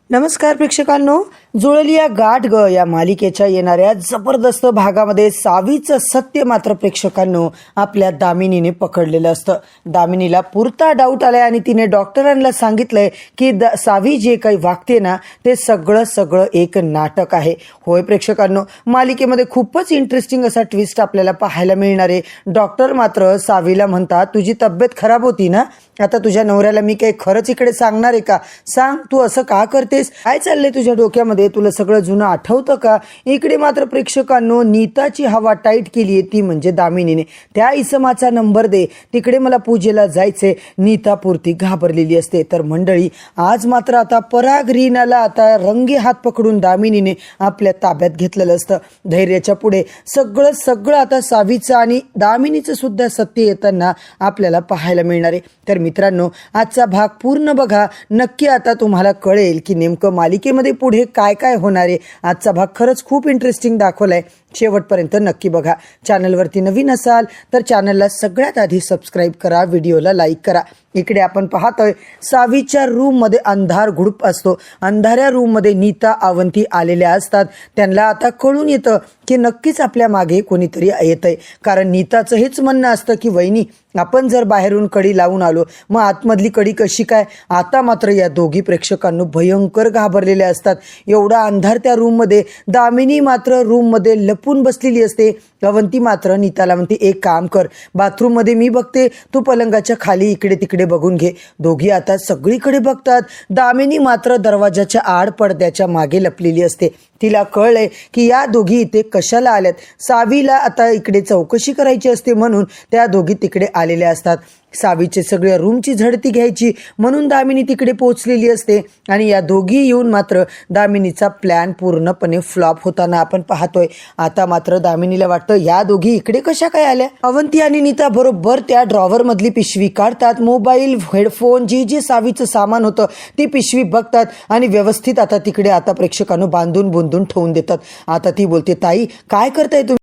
नमस्कार प्रेक्षकांनो, जुळलिया गाठ ग या मालिकेच्या येणाऱ्या जबरदस्त भागामध्ये सावीचं सत्य मात्र प्रेक्षकांनो आपल्या दामिनीने पकडलेलं असतं. दामिनीला पुरता डाऊट आलाय आणि तिने डॉक्टरांना सांगितलंय की सावी जे काही वागते ना ते सगळं एक नाटक आहे. होय प्रेक्षकांनो, मालिकेमध्ये खूपच इंटरेस्टिंग असा ट्विस्ट आपल्याला पाहायला मिळणार आहे. डॉक्टर मात्र सावीला म्हणतात, तुझी तब्येत खराब होती ना, आता तुझ्या नवऱ्याला मी काही खरंच इकडे सांगणार आहे का? सांग, तू असं का करतेस? काय चाललंय तुझ्या डोक्यामध्ये? तुला सगळं जुनं आठवतं का? इकडे मात्र प्रेक्षकांनो नीताची हवा टाईट केली आहे, ती म्हणजे दामिनीने. त्या इसमाचा नंबर दे, तिकडे मला पूजेला जायचे. नीता पुरती घाबरलेली असते. तर मंडळी, आज मात्र आता पराग रीनाला आता रंगे हात पकडून दामिनीने आपल्या ताब्यात घेतलेलं असतं. धैर्याच्या पुढे सगळं आता सावीचं आणि दामिनीचं सुद्धा सत्य येताना आपल्याला पाहायला मिळणार आहे. तर मित्रांनो, आजचा भाग पूर्ण बघा, नक्की आता तुम्हाला कळेल की नेमकं मालिकेमध्ये पुढे काय काय होणार आहे. आजचा भाग खरंच खूप इंटरेस्टिंग दाखवलाय. शेवटपर्यंत नक्की बघा. चॅनलवरती नवीन असाल तर चॅनलला सगळ्यात आधी सबस्क्राईब करा, व्हिडिओला लाईक करा. इकडे आपण पाहतोय सावीच्या रूममध्ये अंधार गुडूप असतो. अंधाऱ्या रूममध्ये नीता अवंती आलेल्या असतात. त्यांना आता कळून येतं की नक्कीच आपल्या मागे कोणीतरी येतंय. कारण नीताचं हेच म्हणणं असतं की वहिनी, आपण जर बाहेरून कडी लावून आलो मग आतमधली कडी कशी काय? आता मात्र या दोघी प्रेक्षकांना भयंकर घाबरलेल्या असतात. एवढा अंधार त्या रूममध्ये. दामिनी मात्र रूममध्ये लपून बसलेली असते. अवंती मात्र नीताला म्हणते, एक काम कर, बाथरूममध्ये मी बघते, तू पलंगाच्या खाली इकडे तिकडे बघून घे. दोघी आता सगळीकडे बघतात. दामिनी मात्र दरवाजाच्या आड पडद्याच्या मागे लपलेली असते. तिला कळलंय की या दोघी इथे कशाला आल्यात. सावीला आता इकडे चौकशी करायची असते म्हणून त्या दोघी तिकडे आलेल्या असतात. सावीचे सगळ्या रूमची झडती घ्यायची म्हणून दामिनी तिकडे पोहोचलेली असते. आणि या दोघी येऊन मात्र दामिनीचा प्लॅन पूर्णपणे फ्लॉप होताना आपण पाहतोय. आता मात्र दामिनीला वाटतं, या दोघी इकडे कशा काय आल्या? अवंती आणि नीता बरोबर त्या ड्रॉवर मधली पिशवी काढतात. मोबाईल, हेडफोन, जे सावीचं सामान होतं ती पिशवी बघतात आणि व्यवस्थित आता तिकडे आता प्रेक्षकांना बांधून ठेवून देतात. आता ती बोलते, ताई काय करताय तुम्ही?